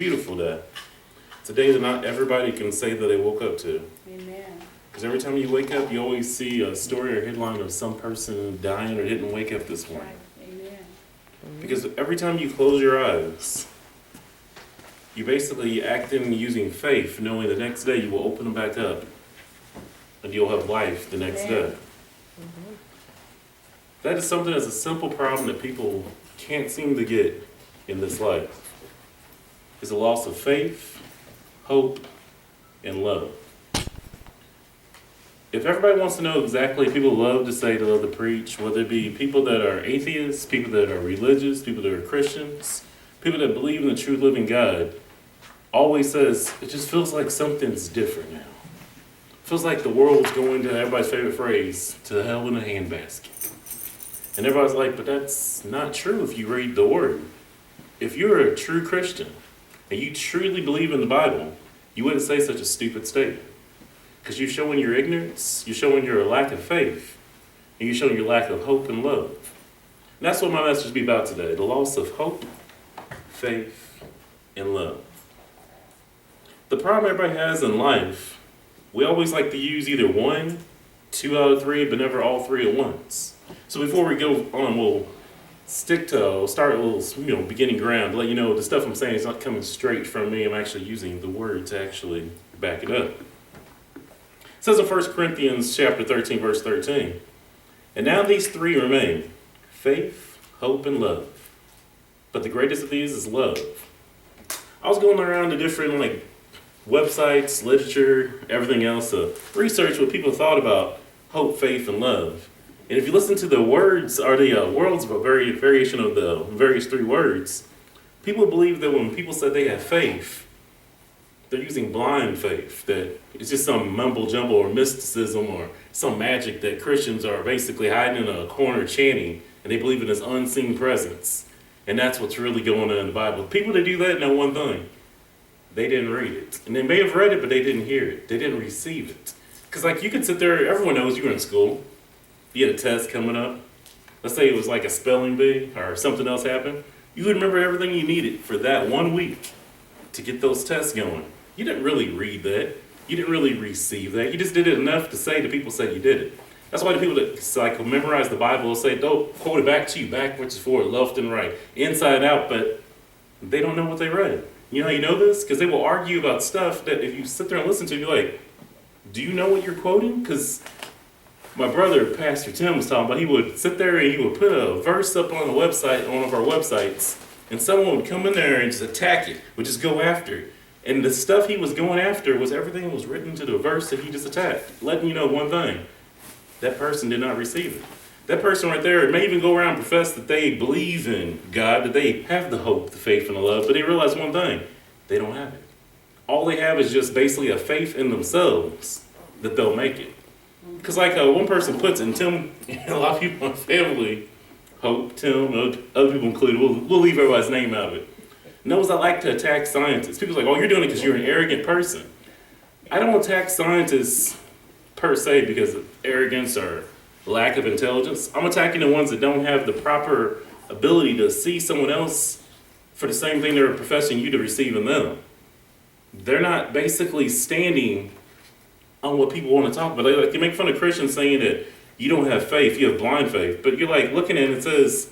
Beautiful day. It's a day that not everybody can say that they woke up to. Amen. Because every time you wake up, you always see a story or headline of some person dying or didn't wake up this morning. Right. Amen. Because every time you close your eyes, you basically act in using faith, knowing the next day you will open them back up and you'll have life the next day. That is something that's a simple problem that people can't seem to get in this life. It's a loss of faith, hope, and love. If everybody wants to know exactly, people love to say they love to preach, whether it be people that are atheists, people that are religious, people that are Christians, people that believe in the true living God, always says, it just feels like something's different now. Feels like the world's going to everybody's favorite phrase, to hell in a handbasket. And everybody's like, but that's not true if you read the Word. If you're a true Christian, and you truly believe in the Bible, you wouldn't say such a stupid statement. Because you're showing your ignorance, you're showing your lack of faith, and you're showing your lack of hope and love. And that's what my message will be about today, the loss of hope, faith, and love. The problem everybody has in life, we always like to use either one, 2 out of 3, but never all 3 at once. So before we go on, we'll start a little, beginning ground, to let you know the stuff I'm saying is not coming straight from me. I'm actually using the Word to actually back it up. It says in 1 Corinthians chapter 13, verse 13, and now these 3 remain, faith, hope, and love. But the greatest of these is love. I was going around to different websites, literature, everything else to research what people thought about hope, faith, and love. And if you listen to the words, or the words of a variation of the various 3 words, people believe that when people said they have faith, they're using blind faith, that it's just some mumble jumble or mysticism or some magic that Christians are basically hiding in a corner chanting, and they believe in this unseen presence. And that's what's really going on in the Bible. People that do that know one thing. They didn't read it. And they may have read it, but they didn't hear it. They didn't receive it. Because you could sit there, everyone knows you were in school. You had a test coming up. Let's say it was like a spelling bee or something else happened. You would remember everything you needed for that 1 week to get those tests going. You didn't really read that. You didn't really receive that. You just did it enough to say that people said you did it. That's why the people that memorize the Bible will say, don't quote it back to you, backwards and forward, left and right, inside out, but they don't know what they read. You know how you know this? Because they will argue about stuff that if you sit there and listen to, you're like, do you know what you're quoting? Because my brother, Pastor Tim, was talking about, he would sit there and he would put a verse up on the website, on one of our websites, and someone would come in there and just attack it, would just go after it. And the stuff he was going after was everything that was written to the verse that he just attacked. Letting you know one thing, that person did not receive it. That person right there may even go around and profess that they believe in God, that they have the hope, the faith, and the love, but they realize one thing, they don't have it. All they have is just basically a faith in themselves that they'll make it. Because one person puts it, and Tim, a lot of people in my family, Hope, Tim, other people included, we'll leave everybody's name out of it, knows I like to attack scientists. People's like, oh, you're doing it because you're an arrogant person. I don't attack scientists per se because of arrogance or lack of intelligence. I'm attacking the ones that don't have the proper ability to see someone else for the same thing they're professing you to receive in them. They're not basically standing on what people want to talk about. They make fun of Christians saying that you don't have faith, you have blind faith. But you're looking at it, it says,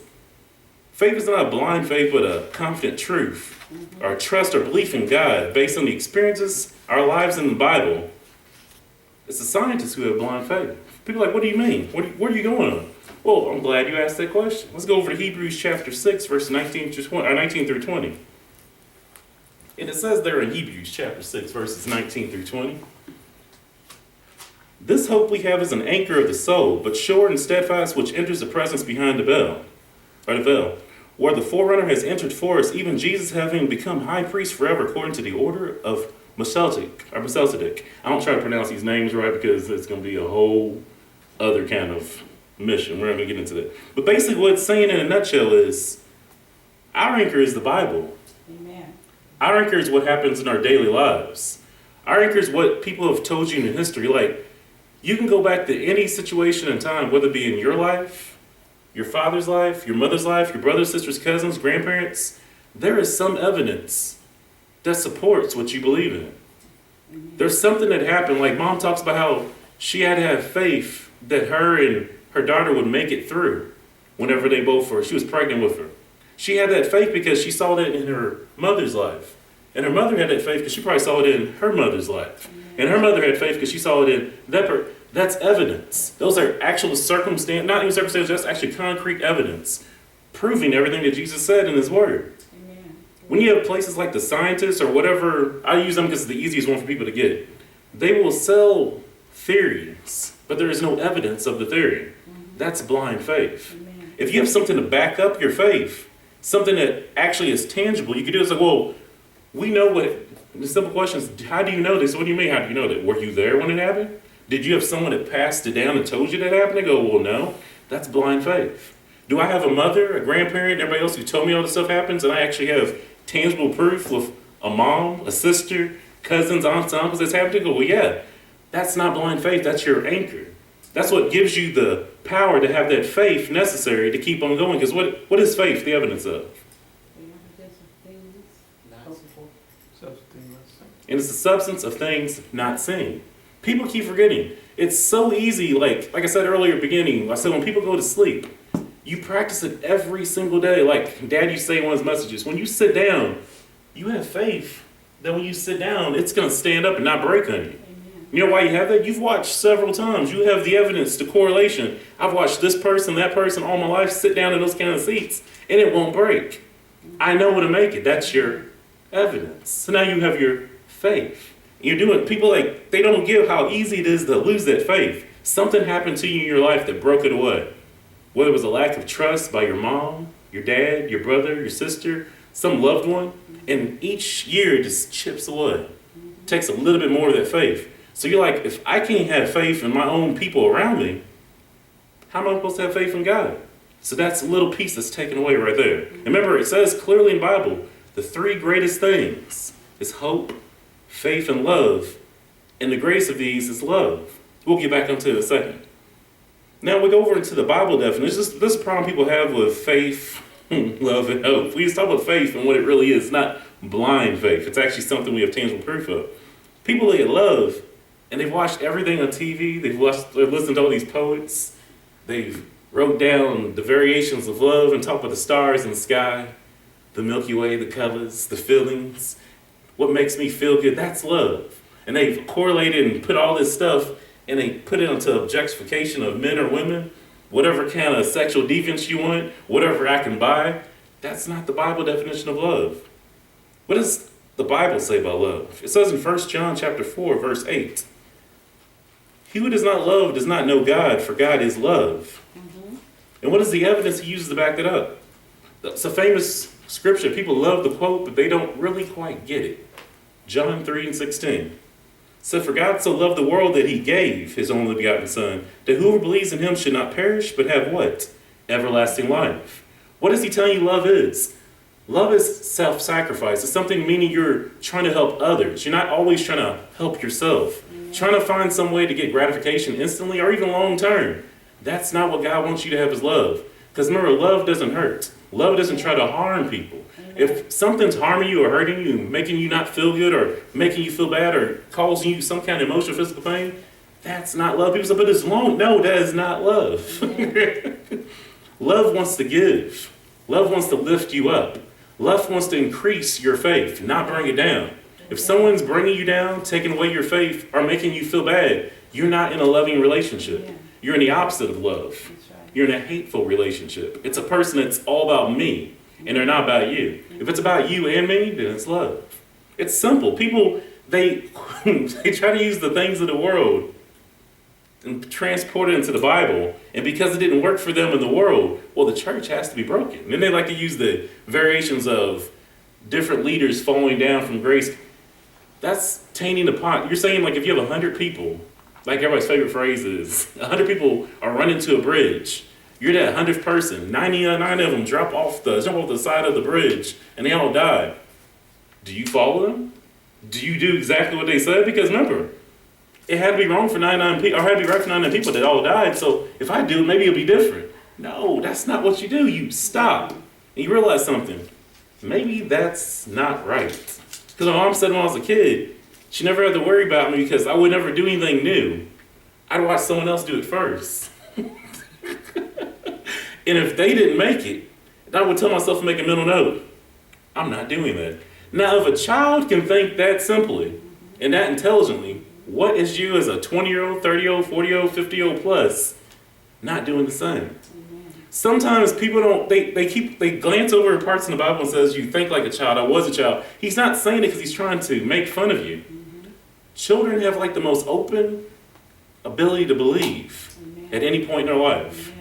faith is not a blind faith, but a confident truth, or trust or belief in God based on the experiences, our lives in the Bible. It's the scientists who have blind faith. People are like, what do you mean? Where are you going on? Well, I'm glad you asked that question. Let's go over to Hebrews chapter 6, verse 19 through 20. And it says there in Hebrews chapter 6, verses 19 through 20. This hope we have is an anchor of the soul, but sure and steadfast, which enters the presence behind the veil, where the forerunner has entered for us, even Jesus having become high priest forever according to the order of Melchizedek. I don't try to pronounce these names right because it's going to be a whole other kind of mission. We're not going to get into that. But basically what it's saying in a nutshell is, our anchor is the Bible. Amen. Our anchor is what happens in our daily lives. Our anchor is what people have told you in history. You can go back to any situation in time, whether it be in your life, your father's life, your mother's life, your brothers, sisters, cousins, grandparents. There is some evidence that supports what you believe in. There's something that happened, like Mom talks about how she had to have faith that her and her daughter would make it through whenever they both were. She was pregnant with her. She had that faith because she saw that in her mother's life. And her mother had that faith because she probably saw it in her mother's life. And her mother had faith because she saw it in that. That's evidence. Those are actual circumstances, not even circumstances, that's actually concrete evidence proving everything that Jesus said in his word. Amen. When you have places like the scientists or whatever, I use them because it's the easiest one for people to get. They will sell theories, but there is no evidence of the theory. That's blind faith. Amen. If you have something to back up your faith, something that actually is tangible, you can do is like, well, we know what, the simple question is, how do you know this? What do you mean, how do you know that? Were you there when it happened? Did you have someone that passed it down and told you that happened? They go, well, no, that's blind faith. Do I have a mother, a grandparent, everybody else who told me all this stuff happens, and I actually have tangible proof with a mom, a sister, cousins, aunts, uncles that's happened? They go, well, yeah, that's not blind faith, that's your anchor. That's what gives you the power to have that faith necessary to keep on going. Because what is faith the evidence of? And it's the substance of things not seen. People keep forgetting. It's so easy, like I said earlier beginning, I said when people go to sleep, you practice it every single day. Like Dad used to say in one of his messages, when you sit down, you have faith that when you sit down, it's going to stand up and not break on you. Amen. You know why you have that? You've watched several times. You have the evidence, the correlation. I've watched this person, that person all my life sit down in those kind of seats, and it won't break. I know how to make it. That's your evidence. So now you have your faith. You're doing, people like, they don't give how easy it is to lose that faith. Something happened to you in your life that broke it away. Whether it was a lack of trust by your mom, your dad, your brother, your sister, some loved one, and each year it just chips away. It takes a little bit more of that faith. So you're like, if I can't have faith in my own people around me, how am I supposed to have faith in God? So that's a little piece that's taken away right there. And remember, it says clearly in the Bible, the three greatest things is hope, faith, and love. And the greatest of these is love. We'll get back into it in a second. Now we go over into the Bible definition. This is the problem people have with faith, love, and hope. We just talk about faith and what it really is. It's not blind faith. It's actually something we have tangible proof of. People look at love, and they've watched everything on TV. They've listened to all these poets. They've wrote down the variations of love and talked about the stars in the sky, the Milky Way, the colors, the feelings. What makes me feel good, that's love. And they've correlated and put all this stuff, and they put it into objectification of men or women, whatever kind of sexual deviance you want, whatever I can buy. That's not the Bible definition of love. What does the Bible say about love? It says in 1 John chapter 4, verse 8, he who does not love does not know God, for God is love. Mm-hmm. And what is the evidence he uses to back that up? It's a famous scripture. People love the quote, but they don't really quite get it. John 3:16. So for God so loved the world that he gave his only begotten Son, that whoever believes in him should not perish, but have what? Everlasting life. What is he telling you love is? Love is self-sacrifice. It's something meaning you're trying to help others. You're not always trying to help yourself. Trying to find some way to get gratification instantly or even long term. That's not what God wants you to have as love. Because remember, love doesn't hurt. Love doesn't try to harm people. If something's harming you or hurting you, making you not feel good or making you feel bad or causing you some kind of emotional, physical pain, that's not love. People say, but it's long. No, that is not love. Love wants to give. Love wants to lift you up. Love wants to increase your faith, not bring it down. If someone's bringing you down, taking away your faith, or making you feel bad, you're not in a loving relationship. You're in the opposite of love. You're in a hateful relationship. It's a person that's all about me, and they're not about you. If it's about you and me, then it's love. It's simple. People, they try to use the things of the world and transport it into the Bible, and because it didn't work for them in the world, well, the church has to be broken. And then they like to use the variations of different leaders falling down from grace. That's tainting the pot. You're saying like if you have 100 people, like everybody's favorite phrase is, 100 people are running to a bridge. You're that 100th person. 99 of them jump off the side of the bridge and they all die. Do you follow them? Do you do exactly what they said? Because remember, it had to be wrong for 99 people, or had to be right for 99 people that all died. So if I do it, maybe it'll be different. No, that's not what you do. You stop and you realize something. Maybe that's not right. Because my mom said when I was a kid, she never had to worry about me because I would never do anything new. I'd watch someone else do it first. And if they didn't make it, I would tell myself to make a mental note. I'm not doing that. Now, if a child can think that simply and that intelligently, what is you as a 20-year-old, 30-year-old, 40-year-old, 50-year-old plus not doing the same? Sometimes people don't, they glance over parts in the Bible and says, you think like a child, I was a child. He's not saying it because he's trying to make fun of you. Children have like the most open ability to believe at any point in their life.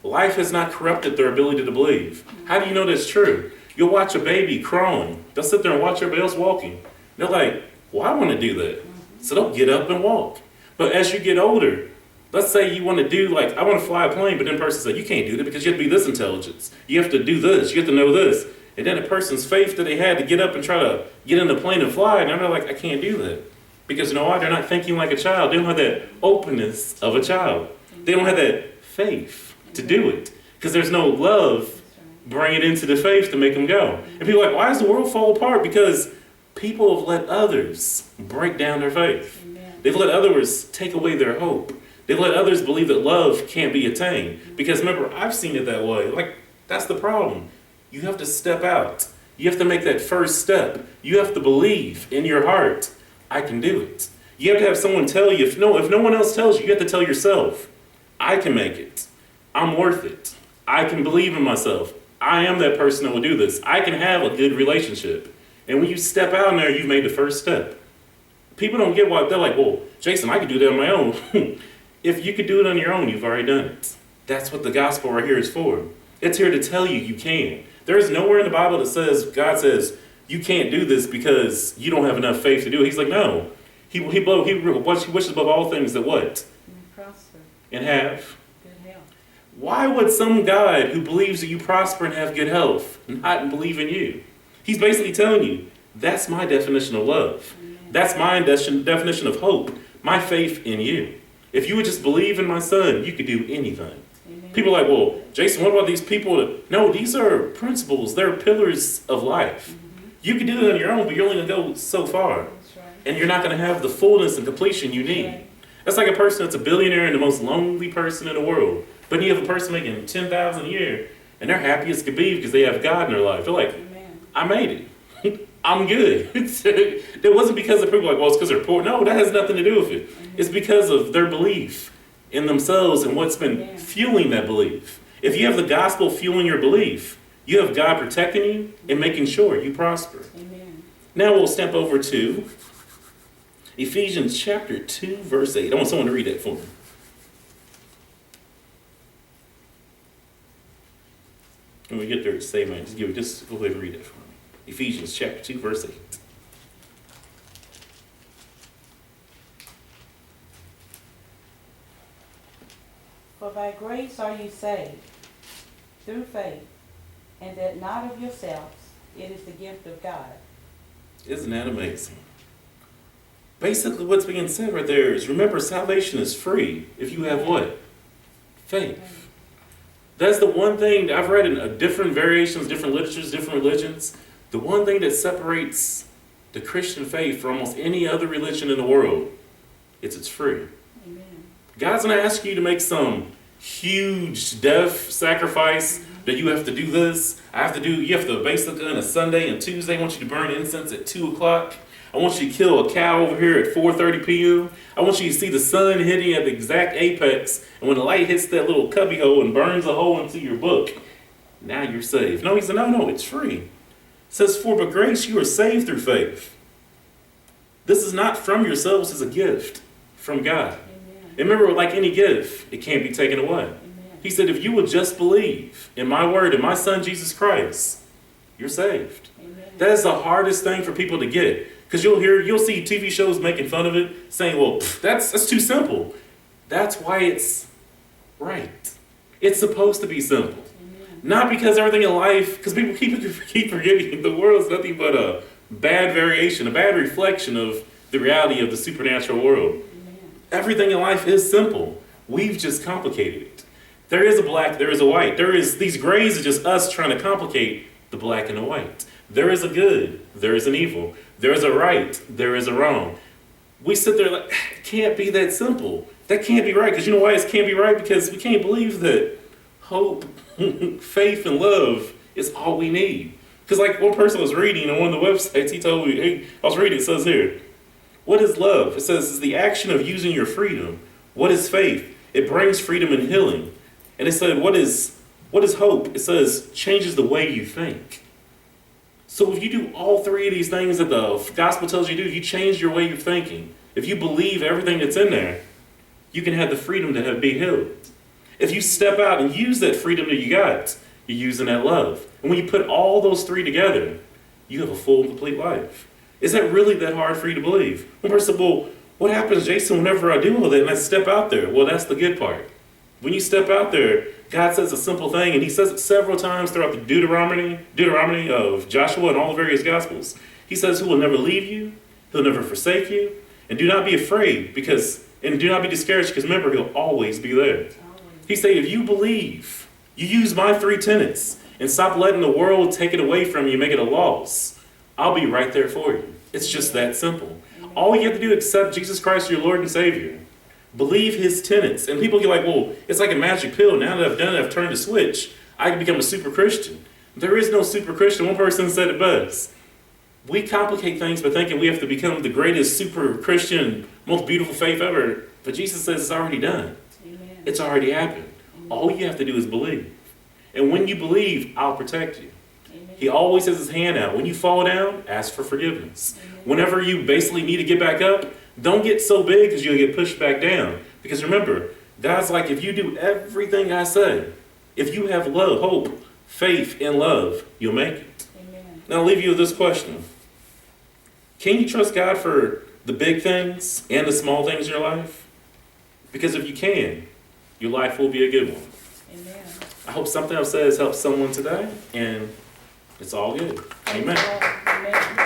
Life has not corrupted their ability to believe. How do you know that's true? You'll watch a baby crawling. They'll sit there and watch everybody else walking. They're like, well, I want to do that. So they'll get up and walk. But as you get older, let's say you want to do like, I want to fly a plane, but then a person says, you can't do that because you have to be this intelligence. You have to do this. You have to know this. And then a person's faith that they had to get up and try to get in the plane and fly, and they're like, I can't do that. Because you know why? They're not thinking like a child. They don't have that openness of a child. They don't have that faith to do it. Because there's no love bringing it into the faith to make them go. And people are like, why does the world fall apart? Because people have let others break down their faith. They've let others take away their hope. They've let others believe that love can't be attained. Because remember, I've seen it that way. Like, that's the problem. You have to step out. You have to make that first step. You have to believe in your heart, I can do it. You have to have someone tell you. If no one else tells you, you have to tell yourself, I can make it. I'm worth it. I can believe in myself. I am that person that will do this. I can have a good relationship. And when you step out in there, you've made the first step. People don't get why they're like, well, Jason, I can do that on my own. If you could do it on your own, you've already done it. That's what the gospel right here is for. It's here to tell you can. There is nowhere in the Bible that says, God says, you can't do this because you don't have enough faith to do it. He's like, no. He wishes above all things that what? Prosper. And have? Good health. Why would some God who believes that you prosper and have good health not believe in you? He's basically telling you, that's my definition of love. Amen. That's my definition of hope. My faith in you. If you would just believe in my son, you could do anything. Amen. People are like, well, Jason, what about these people? No, these are principles. They're pillars of life. You can do it on your own, but you're only going to go so far. That's right. And you're not going to have the fullness and completion you need. Right. That's like a person that's a billionaire and the most lonely person in the world. But you have a person making $10,000 a year, and they're happy as could be because they have God in their life. They're like, Amen. I made it. I'm good. It wasn't because of people like, well, it's because they're poor. No, that has nothing to do with it. Amen. It's because of their belief in themselves and what's been Amen. fueling that belief. If you have the gospel fueling your belief, you have God protecting you and making sure you prosper. Amen. Now we'll step over to Ephesians chapter 2, verse 8. I want someone to read that for me. When we get there, say, man, just go ahead and read it for me. Ephesians chapter 2, verse 8. For by grace are you saved, through faith, and that not of yourselves, it is the gift of God. Isn't that amazing? Basically, what's being said right there is, remember, salvation is free if you have what? Faith. That's the one thing I've read in different variations, different literatures, different religions. The one thing that separates the Christian faith from almost any other religion in the world is it's free. Amen. God's going to ask you to make some huge death sacrifice that you have to do this. You have to basically on a Sunday and Tuesday, I want you to burn incense at 2 o'clock. I want you to kill a cow over here at 4:30 p.m. I want you to see the sun hitting at the exact apex. And when the light hits that little cubby hole and burns a hole into your book, now you're saved. No, he said, no, it's free. It says, for by grace you are saved through faith. This is not from yourselves, it's a gift from God. Amen. And remember, like any gift, it can't be taken away. Amen. He said, if you would just believe in my word, in my son Jesus Christ, you're saved. Amen. That is the hardest thing for people to get. Because you'll see TV shows making fun of it, saying, well, that's too simple. That's why it's right. It's supposed to be simple. Amen. Not because everything in life, because people keep forgetting the world is nothing but a bad variation, a bad reflection of the reality of the supernatural world. Amen. Everything in life is simple. We've just complicated it. There is a black, there is a white. These grays are just us trying to complicate the black and the white. There is a good, there is an evil. There's a right, there is a wrong. We sit there like, it can't be that simple. That can't be right. Because you know why it can't be right? Because we can't believe that hope, faith, and love is all we need. Because like one person was reading on one of the websites, he told me, hey, I was reading, it says here, what is love? It says it's the action of using your freedom. What is faith? It brings freedom and healing. And it said, what is hope? It says, changes the way you think. So if you do all three of these things that the gospel tells you to do, you change your way of thinking. If you believe everything that's in there, you can have the freedom to be healed. If you step out and use that freedom that you got, you're using that love. And when you put all those three together, you have a full and complete life. Is that really that hard for you to believe? One person said, well, what happens, Jason, whenever I do all that and I step out there? Well, that's the good part. When you step out there, God says a simple thing, and he says it several times throughout the Deuteronomy of Joshua and all the various Gospels. He says, who will never leave you, he'll never forsake you, and do not be afraid, and do not be discouraged, because remember, he'll always be there. He said, if you believe, you use my three tenets, and stop letting the world take it away from you, make it a loss, I'll be right there for you. It's just that simple. All you have to do is accept Jesus Christ, your Lord and Savior. Believe his tenets. And people get like, well, it's like a magic pill. Now that I've done it, I've turned a switch. I can become a super Christian. There is no super Christian. One person said it best. We complicate things by thinking we have to become the greatest super Christian, most beautiful faith ever. But Jesus says it's already done. Amen. It's already happened. Amen. All you have to do is believe. And when you believe, I'll protect you. Amen. He always has his hand out. When you fall down, ask for forgiveness. Amen. Whenever you basically need to get back up, don't get so big because you'll get pushed back down. Because remember, God's like, if you do everything I say, if you have love, hope, faith, and love, you'll make it. Amen. Now I'll leave you with this question. Can you trust God for the big things and the small things in your life? Because if you can, your life will be a good one. Amen. I hope something I've said has helped someone today, and it's all good. Amen. Amen.